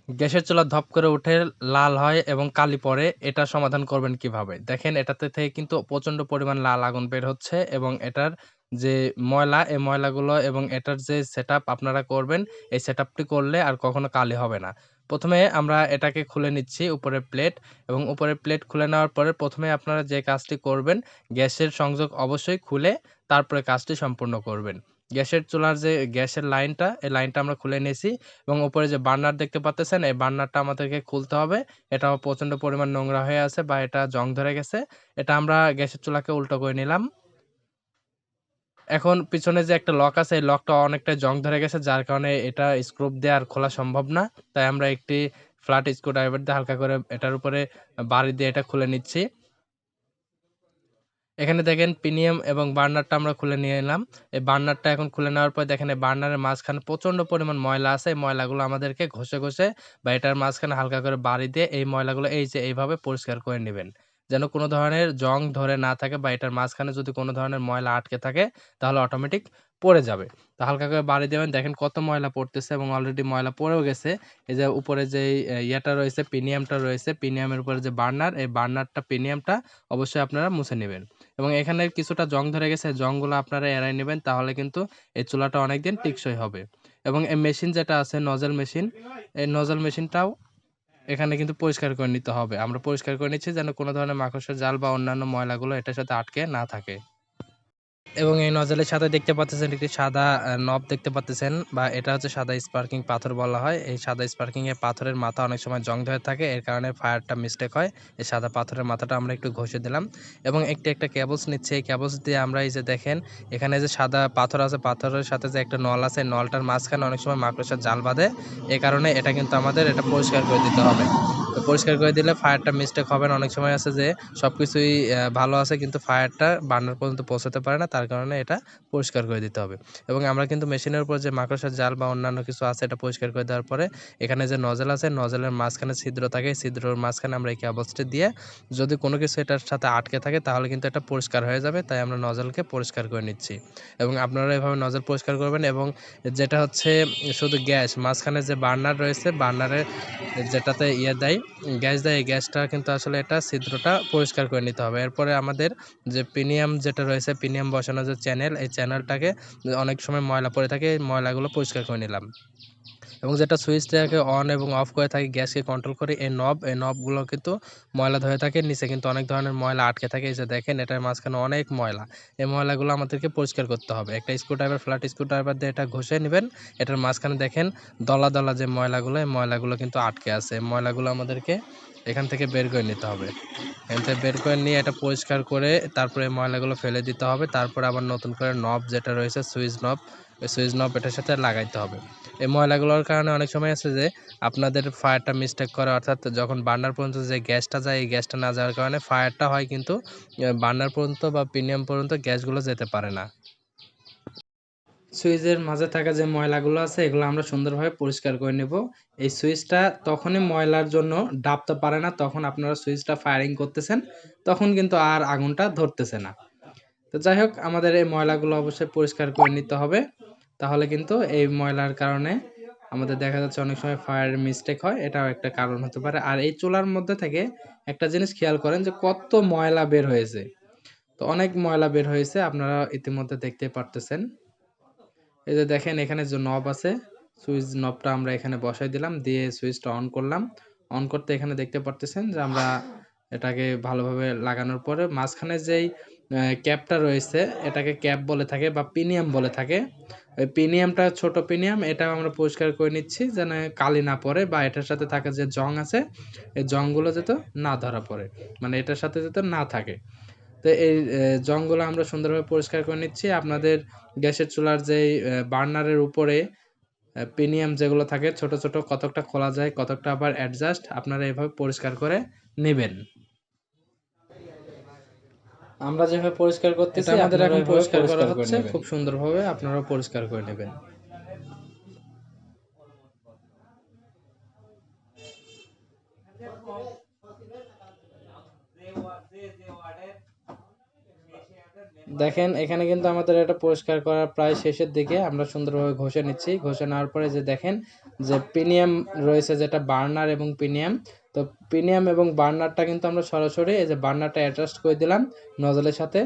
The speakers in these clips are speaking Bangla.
গ্যাসের চুলা ধপ করে উঠে লাল হয় এবং কালি পড়ে, এটা সমাধান করবেন কিভাবে? দেখেন এটাতে থেকে কিন্তু প্রচন্ড পরিমাণ লাল আগুন বের হচ্ছে এবং এটার যে ময়লা, এই ময়লাগুলো এবং এটার যে সেটআপ আপনারা করবেন, এই সেটআপটি করলে আর কখনো কালি হবে না। ১ম এ আমরা এটাকে খুলে নিচ্ছি উপরের প্লেট এবং উপরের প্লেট খুলে নেওয়ার পরে ১ম এ আপনারা যে কাজটি করবেন, গ্যাসের সংযোগ অবশ্যই খুলে তারপরে কাজটি সম্পূর্ণ করবেন। গ্যাসের চুলার যে গ্যাসের লাইনটা, এই লাইনটা আমরা খুলে নিয়েছি এবং উপরে যে বার্নার দেখতে পাচ্তেছেন, এই বার্নারটা আমাদেরকে খুলতে হবে। এটাও প্রচন্ড পরিমাণ নোংরা হয়ে আছে বা এটা জং ধরে গেছে। এটা আমরা গ্যাসের চুলাকে উল্টো করে নিলাম। এখন পিছনে যে একটা লক আছে, এই লকটা অনেকটাই জং ধরে গেছে, যার কারণে এটা স্ক্রুপ দিয়ে আর খোলা সম্ভব না। তাই আমরা একটি ফ্ল্যাট স্ক্রুড্রাইভার দিয়ে হালকা করে এটার উপরে বাড়ি দিয়ে এটা খুলে নিচ্ছি। এখানে দেখেন পিনিয়ম এবং বার্নারটা আমরা খুলে নিয়ে এলাম। এই বার্নারটা এখন খুলে নেওয়ার পর দেখেন এই বার্নারের মাঝখানে প্রচন্ড পরিমাণ ময়লা আছে। এই ময়লাগুলো আমাদেরকে ঘষে বা এটার মাঝখানে হালকা করে বাড়ি দিয়ে এই ময়লাগুলো এই যে এইভাবে পরিষ্কার করে নিবেন। যেন কোনো ধরনের জং ধরে না থাকে বা এটার মাঝখানে যদি কোনো ধরনের ময়লা আটকে থাকে তাহলে অটোমেটিক পড়ে যাবে। তো হালকা করে বাড়ি দিবেন, দেখেন কত ময়লা পড়তেছে এবং অলরেডি ময়লা পড়েও গেছে। এই যে উপরে যেই ইয়েটা রয়েছে, পিনিয়ামটা রয়েছে, পিনিয়ামের উপরে যে বার্নার, এই বার্নারটা পিনিয়ামটা অবশ্যই আপনারা মুছে নিবেন। এবং এখানে কিছুটা জং ধরে গেছে, জংগুলো আপনারা এড়ায় নিবেন, তাহলে কিন্তু এই চুলাটা অনেকদিন টেকসই হবে। এবং এই মেশিন যেটা আছে নজল মেশিন, এই নজল মেশিনটাও এখানে কিন্তু পরিষ্কার করে নিতে হবে। আমরা পরিষ্কার করে নিচ্ছি যেন কোনো ধরনের মাকড়সার জাল বা অন্যান্য ময়লাগুলো এটার সাথে আটকে না থাকে। এবং এই নজলের সাথে দেখতে পাচ্তেছেন একটি সাদা নব দেখতে পাচ্তেছেন বা এটা হচ্ছে সাদা স্পার্কিং পাথর বলা হয়। এই সাদা স্পার্কিং এর পাথরের মাথা অনেক সময় জং ধরে থাকে, এর কারণে ফায়ারটা মিস্টেক হয়। এই সাদা পাথরের মাথাটা আমরা একটু ঘষে দিলাম এবং একটা কেবলস নিচ্ছি। এই কেবলস দিয়ে আমরা এই যে দেখেন এখানে যে সাদা পাথর আছে, পাথরের সাথে যে একটা নল আছে, নলটার মাঝখানে অনেক সময় মাকড়সার জাল বাঁধে। এই কারণে এটা কিন্তু আমাদের এটা পরিষ্কার করে দিতে হবে। তো পরিষ্কার করে দিলে ফায়ারটা মিস্টেক হবে না। অনেক সময় আছে যে সবকিছুই ভালো আছে কিন্তু ফায়ারটা বার্নার পর্যন্ত পৌঁছাতে পারে না। তার কারণে এটা পরিষ্কার করে দিতে হবে। এবং আমরা কিন্তু মেশিনের উপর যে মাকড়সার জাল বা অন্যান্য কিছু আছে এটা পরিষ্কার করে দেওয়ার পরে এখানে যে নজল আছে, নজলের মাঝখানে ছিদ্র থাকে, ছিদ্রের মাঝখানে আমরা এই কেবলসটি দিয়ে যদি কোনো কিছু এটার সাথে আটকে থাকে তাহলে কিন্তু এটা পরিষ্কার হয়ে যাবে। তাই আমরা নজলকে পরিষ্কার করে নিচ্ছি। এবং আপনারা এভাবে নজল পরিষ্কার করবেন এবং যেটা হচ্ছে শুধু গ্যাস মাঝখানে যে বার্নার রয়েছে, বার্নারের যেটাতে দেয়, গ্যাস দেয়, এই গ্যাসটা কিন্তু আসলে এটা ছিদ্রটা পরিষ্কার করে নিতে হবে। এরপরে আমাদের যে প্রিমিয়াম যেটা রয়েছে, প্রিমিয়াম বসানো যে চ্যানেল, এই চ্যানেলটাকে অনেক সময় ময়লা পড়ে থাকে, এই ময়লাগুলো পরিষ্কার করে নিলাম। এবং যেটা সুইচটাকে অন এবং অফ করে থাকে গ্যাসকে কন্ট্রোল করে এই নব, এই নবগুলো কিন্তু ময়লা ধরে থাকে। নিচে কিন্তু অনেক ধরনের ময়লা আটকে থাকে। এই যে দেখেন এটার মাঝখানে অনেক ময়লা। এই ময়লাগুলো আমাদেরকে পরিষ্কার করতে হবে। একটা স্ক্রুড্রাইভার, ফ্ল্যাট স্ক্রুড্রাইভার দিয়ে এটা ঘষে নিবেন। এটার মাঝখানে দেখেন দলা যে ময়লাগুলো, এই ময়লাগুলো কিন্তু আটকে আছে। ময়লাগুলো আমাদেরকে এখান থেকে বের করে নিতে হবে। এখান থেকে বের করে নিয়ে এটা পরিষ্কার করে তারপরে ময়লাগুলো ফেলে দিতে হবে। তারপরে আবার নতুন করে নব যেটা রয়েছে সুইচ নব, ওই সুইচ নব এটার সাথে লাগাইতে হবে। এই ময়লাগুলোর কারণে অনেক সময় আছে যে আপনাদের ফায়ারটা মিস্টেক করে, অর্থাৎ যখন বার্নার পর্যন্ত যে গ্যাসটা যায়, এই গ্যাসটা না যাওয়ার কারণে ফায়ারটা হয় কিন্তু বার্নার পর্যন্ত বা প্রিমিয়াম পর্যন্ত গ্যাসগুলো যেতে পারে না। সুইচের মাঝে থাকা যে ময়লাগুলো আছে এগুলো আমরা সুন্দরভাবে পরিষ্কার করে নেব। এই সুইচটা তখনই ময়লার জন্য ডাবতে পারে না, তখন আপনারা সুইচটা ফায়ারিং করতেছেন, তখন কিন্তু আর আগুনটা ধরতেছে না। তো যাই হোক, আমাদের এই ময়লাগুলো অবশ্যই পরিষ্কার করে নিতে হবে। তাহলে কিন্তু এই ময়লার কারণে আমাদের দেখা যাচ্ছে অনেক সময় ফায়ার মিস্টেক হয়, এটাও একটা কারণ হতে পারে। আর এই চুলার মধ্যে থেকে একটা জিনিস খেয়াল করেন যে কত ময়লা বের হয়েছে। তো অনেক ময়লা বের হয়েছে, আপনারা ইতিমধ্যে দেখতে পারতেছেন। এই যে দেখেন এখানে যে নব আছে, সুইচ নবটা আমরা এখানে বসাই দিলাম, দিয়ে সুইচটা অন করলাম। অন করতে এখানে দেখতে পারতেছেন যে আমরা এটাকে ভালোভাবে লাগানোর পরে মাঝখানে যেই ক্যাপটা রয়েছে, এটাকে ক্যাপ বলে থাকে বা পিনিয়াম বলে থাকে। ওই পিনিয়ামটা ছোট পিনিয়াম, এটা আমরা পরিষ্কার করে নিচ্ছি যেন কালি না পড়ে বা এটার সাথে থাকা যে জং আছে, এই জংগুলো যাতে না ধরা পড়ে, মানে এটার সাথে যাতে না থাকে। তো এই জংগুলো আমরা সুন্দরভাবে পরিষ্কার করে নিচ্ছি। আপনাদের গ্যাসের চুলার যেই বার্নারের উপরে পিনিয়াম যেগুলো থাকে ছোট কতকটা খোলা যায়, কতকটা আবার অ্যাডজাস্ট, আপনারা এভাবে পরিষ্কার করে নিবেন। আমরা যেভাবে পরিষ্কার করতেছি এটা আমাদের এখন পরিষ্কার করা হচ্ছে খুব সুন্দরভাবে, আপনারাও পরিষ্কার করে নেবেন। দেখেন এখানে কিন্তু আমাদের এটা পরিষ্কার করা প্রায় শেষের দিকে। আমরা সুন্দরভাবে ঘষে নিচ্ছি। ঘষে নেওয়ার পরে যে দেখেন যে পিনিয়াম রয়েছে, যেটা বার্নার এবং পিনিয়াম। তো পিনিয়াম এবং বার্নারটা কিন্তু আমরা সরাসরি এই যে বার্নারটা অ্যাডজাস্ট করে দিলাম নজলের সাথে।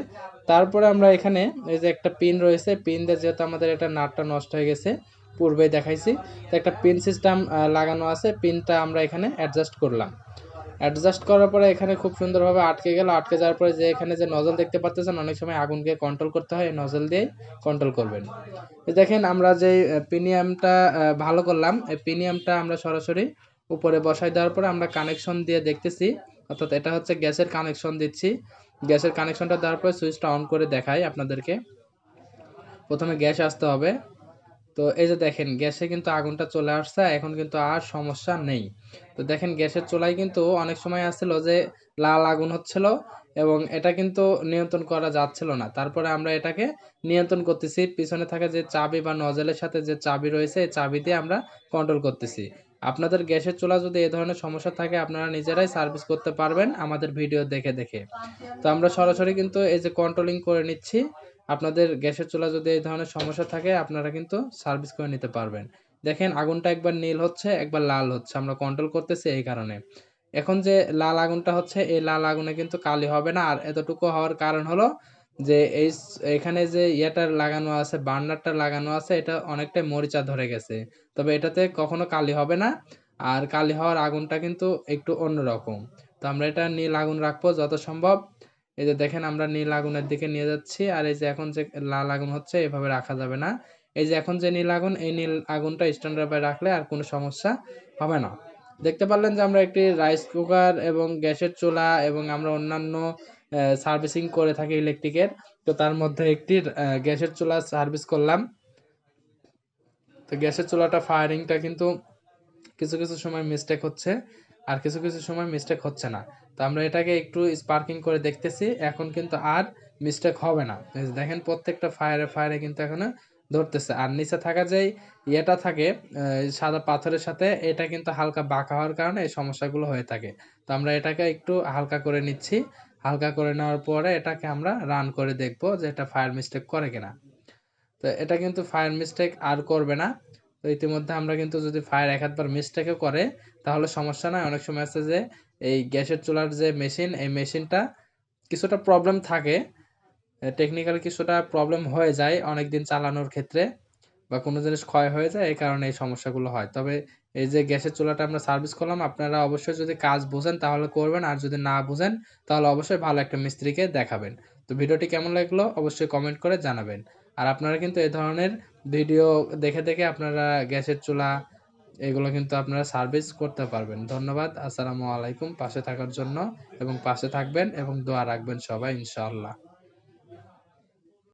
তারপরে আমরা এখানে এই যে একটা পিন রয়েছে, পিন দিয়ে যেহেতু আমাদের এটা নাটটা নষ্ট হয়ে গেছে, পূর্বেই দেখাইছি, তো একটা পিন সিস্টেম লাগানো আছে, পিনটা আমরা এখানে অ্যাডজাস্ট করলাম। অ্যাডজাস্ট করার পরে এখানে খুব সুন্দরভাবে আটকে গেল। আটকে যাওয়ার পরে যে এখানে যে নজল দেখতে পাচ্ছেন, অনেক সময় আগুনকে কন্ট্রোল করতে হয়, এই নজল দিয়ে কন্ট্রোল করবেন। দেখেন আমরা যে প্রিমিয়ামটা ভালো করলাম, এই প্রিমিয়ামটা আমরা সরাসরি উপরে বসাই দেওয়ার পরে আমরা কানেকশন দিয়ে দেখতেছি, অর্থাৎ এটা হচ্ছে গ্যাসের কানেকশন দিচ্ছি। গ্যাসের কানেকশনটা দেওয়ার পরে সুইচটা অন করে দেখাই আপনাদেরকে। প্রথমে গ্যাস আসতে হবে। তো এই যে দেখেন গ্যাসে কিন্তু আগুনটা চলে আসছে, এখন কিন্তু আর সমস্যা নেই। তো দেখেন গ্যাসের চুলায় কিন্তু অনেক সময় আসছিল যে লাল আগুন হচ্ছিল এবং এটা কিন্তু নিয়ন্ত্রণ করা যাচ্ছিল না। তারপরে আমরা এটাকে নিয়ন্ত্রণ করতেছি, পিছনে থাকা যে চাবি বা নজলের সাথে যে চাবি রয়েছে, এই চাবি দিয়ে আমরা কন্ট্রোল করতেছি। আপনাদের গ্যাসের চুলা যদি এই ধরনের সমস্যা থাকে, আপনারা নিজেরাই সার্ভিস করতে পারবেন আমাদের ভিডিও দেখে দেখে। তো আমরা সরাসরি কিন্তু এই যে কন্ট্রোলিং করে নিচ্ছি। আপনাদের গ্যাসের চুলা যদি এই ধরনের সমস্যা থাকে, আপনারা কিন্তু সার্ভিস করে নিতে পারবেন। দেখেন আগুনটা একবার নীল হচ্ছে, একবার লাল হচ্ছে, আমরা কন্ট্রোল করতেছি এই কারণে। এখন যে লাল আগুনটা হচ্ছে, এই লাল আগুনে কিন্তু কালি হবে না। আর এতটুকু হওয়ার কারণ হলো যে এখানে যে ইয়েটা লাগানো আছে, বার্নারটা লাগানো আছে, এটা অনেকটাই মরিচা ধরে গেছে। তবে এটাতে কখনো কালি হবে না। আর কালি হওয়ার আগুনটা কিন্তু একটু অন্যরকম। তো আমরা এটা নীল আগুন রাখবো যত সম্ভব। এই যে দেখেন আমরা নীল আগুনের দিকে নিয়ে যাচ্ছি। আর এই যে এখন যে লাল আগুন হচ্ছে, এভাবে রাখা যাবে না। এই যে এখন যে নীল আগুন, এই নীল আগুনটা স্ট্যান্ড বাই রাখলে আর কোনো সমস্যা হবে না। দেখতে পারলেন যে আমরা একটি রাইস কুকার এবং গ্যাসের চুলা এবং আমরা অন্যান্য সার্ভিসিং করে থাকি ইলেকট্রিকের। তো তার মধ্যে একটি গ্যাসের চুলা সার্ভিস করলাম। তো গ্যাসের চুলাটা ফায়ারিংটা কিন্তু কিছু কিছু সময় মিস্টেক হচ্ছে, আর কিছু কিছু সময় মিস্টেক হচ্ছে না। তো আমরা এটাকে একটু স্পার্কিং করে দেখতেছি, এখন কিন্তু আর মিস্টেক হবে না। এই যে দেখেন প্রত্যেকটা ফায়ারে ফায়ারে কিন্তু এখানে ধরতেছে। আর নিচে থাকা যেই ইয়েটা থাকে সাদা পাথরের সাথে, এটা কিন্তু হালকা বাঁকা হওয়ার কারণে এই সমস্যাগুলো হয়ে থাকে। তো আমরা এটাকে একটু হালকা করে নিচ্ছি। হালকা করে নেওয়ার পরে এটাকে আমরা রান করে দেখবো যে এটা ফায়ার মিস্টেক করে কিনা। তো এটা কিন্তু ফায়ার মিস্টেক আর করবে না। তো ইতিমধ্যে আমরা কিন্তু যদি ফায়ার এক আধবার মিস্টেকও করে, তাহলে সমস্যা নাই। অনেক সময় আছে যে এই গ্যাসের চুলার যে মেশিন, এই মেশিনটা কিছুটা প্রবলেম থাকে, টেকনিক্যালি কিছুটা প্রবলেম হয়ে যায় অনেকদিন চালানোর ক্ষেত্রে, বা কোনো জিনিস ক্ষয় হয়ে যায়, এই কারণে এই সমস্যাগুলো হয়। তবে এই যে গ্যাসের চুলাটা আমরা সার্ভিস করলাম, আপনারা অবশ্যই যদি কাজ বুঝেন তাহলে করবেন, আর যদি না বুঝেন তাহলে অবশ্যই ভালো একটা মিস্ত্রিকে দেখাবেন। তো ভিডিওটি কেমন লাগলো অবশ্যই কমেন্ট করে জানাবেন। আর আপনারা কিন্তু এই ধরনের ভিডিও দেখে দেখে আপনারা গ্যাসের চুলা এগুলো কিন্তু আপনারা সার্ভিস করতে পারবেন। ধন্যবাদ। আসসালামু আলাইকুম পাশে থাকার জন্য, এবং পাশে থাকবেন এবং দোয়া রাখবেন সবাই ইনশাআল্লাহ।